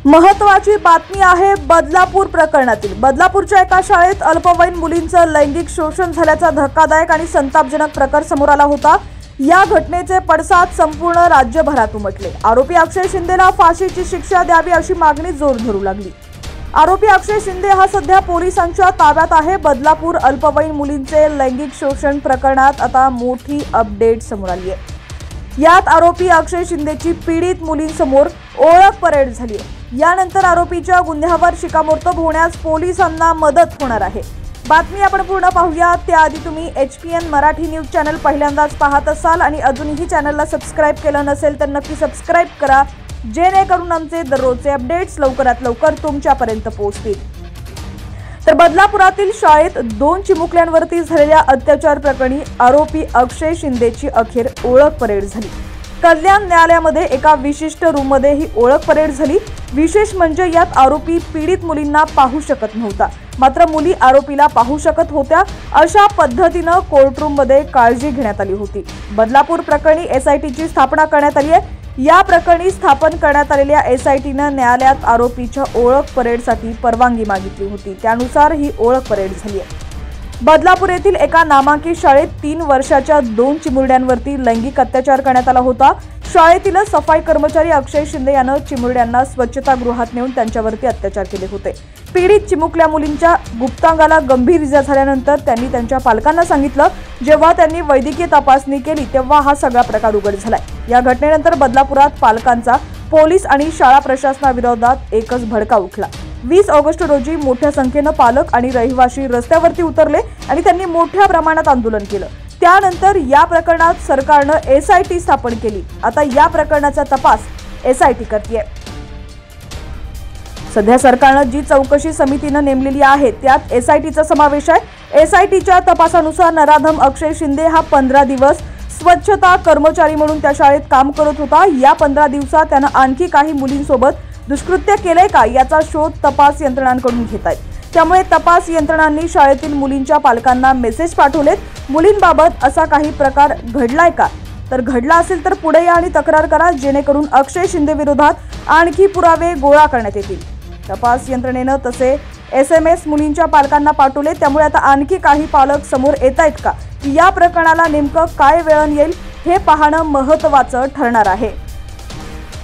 महत्त्वाची बातमी आहे बदलापूर प्रकरणातील। बदलापूरच्या एका शाळेत अल्पवयीन मुलींचं लैंगिक शोषण झाल्याचा धक्कादायक आणि संतापजनक प्रकार समोर आला होता। या घटनेचे पडसाद संपूर्ण राज्यभरात उमटले। आरोपी अक्षय शिंदेला फाशीची शिक्षा द्यावी अशी मागणी जोर धरू लागली। आरोपी अक्षय शिंदे हा सध्या पोलिसांच्या ताब्यात आहे। बदलापूर अल्पवयीन मुलींचे लैंगिक शोषण प्रकरणात आता मोठी अपडेट समोर आली आहे। यात आरोपी अक्षय शिंदेची पीडित मुलींसमोर ओळख परेड झाली आहे। यानंतर आरोपीच्या गुन्ह्यावर शिक्कामोर्तब होण्यास पोलिसांना मदत होणार आहे। बातमी आपण पूर्ण पाहूया त्याआधी तुम्ही HPN मराठी न्यूज चॅनल पहिल्यांदाच पाहत असाल आणि अजूनही चॅनलला सबस्क्राइब केलं नसेल तर नक्की सबस्क्राइब करा, जेणेकरून आमचे दररोजचे अपडेट्स लवकरात लवकर तुमच्यापर्यंत पोहोचतील। तर बदलापुरातील शाळेत 2 चिमुकल्यांवरती झालेल्या अत्याचार प्रकरणी आरोपी अक्षय शिंदेची अखेर ओळख परेड झाली। कल्याण न्यायालयामध्ये एका विशिष्ट रूममध्ये ही ओळख परेड झाली। विशेष म्हणजे यात आरोपी पीडित मुलींना पाहू शकत नव्हता, मात्र मुली आरोपीला पाहू शकत होत्या। अशा पद्धतीने कोर्टरूममध्ये काळजी घेण्यात आली होती। बदलापूर प्रकरणी SITची स्थापना करण्यात आली आहे। या प्रकरणी स्थापन करण्यात आलेल्या SITने न्यायालयात आरोपीच्या ओळख परेडसाठी परवानगी मागितली होती। त्यानुसार ही ओळख परेड झाली आहे। बदलापूर येथील एका नामांकित शाळेत 3 वर्षाच्या 2 चिमुरड्यांवरती लैंगिक अत्याचार करण्यात आला होता। शाळेतील सफाई कर्मचारी अक्षय शिंदे यानं चिमुरड्यांना स्वच्छतागृहात नेऊन त्यांच्यावरती अत्याचार केले होते। पीडित चिमुकल्या मुलींच्या गुप्तांगाला गंभीर इजा झाल्यानंतर त्यांनी त्यांच्या पालकांना सांगितलं। जेव्हा त्यांनी वैद्यकीय तपासणी केली तेव्हा हा सगळा प्रकार उघड झालाय। या घटनेनंतर बदलापुरात पालकांचा पोलीस आणि शाळा प्रशासनाविरोधात एकच भडका उठला। 20 ऑगस्ट रोजी मोठ्या संख्येने पालक आणि रहिवासी रस्त्यावरती उतरले आणि त्यांनी मोठ्या प्रमाणात आंदोलन केलं। त्यानंतर या प्रकरणात सरकारने SIT स्थापन केली। आता या प्रकरणाचा तपास SIT करते। सध्या सरकारने जी चौकशी समितीने नेमलेली आहे त्यात SITचा समावेश आहे। SITच्या तपासानुसार नराधम अक्षय शिंदे हा 15 दिवस स्वच्छता कर्मचारी म्हणून त्या शाळेत काम करत होता। या 15 दिवसात त्याने आणखी काही मुलींसोबत दुष्कृत्य केले का याचा शोध तपास यंत्रणांकडून घेत आहेत। त्यामुळे तपास यंत्रणांनी शाळेतील मुलींच्या पालकांना मेसेज पाठवलेत। मुलींबाबत असा काही प्रकार घडलाय का, तर घडला असेल तर पुढे या आणि तक्रार करा, जेणेकरून अक्षय शिंदे विरोधात आणखी पुरावे गोळा करण्यात येतील। तपास यंत्रणेने तसे SMS मुलींच्या पालकांना पाठवले। त्यामुळे आता आणखी काही पालक समोर येत आहेत का, या प्रकरणाला नेमकं काय वळण येईल हे पाहणं महत्त्वाचं ठरणार आहे।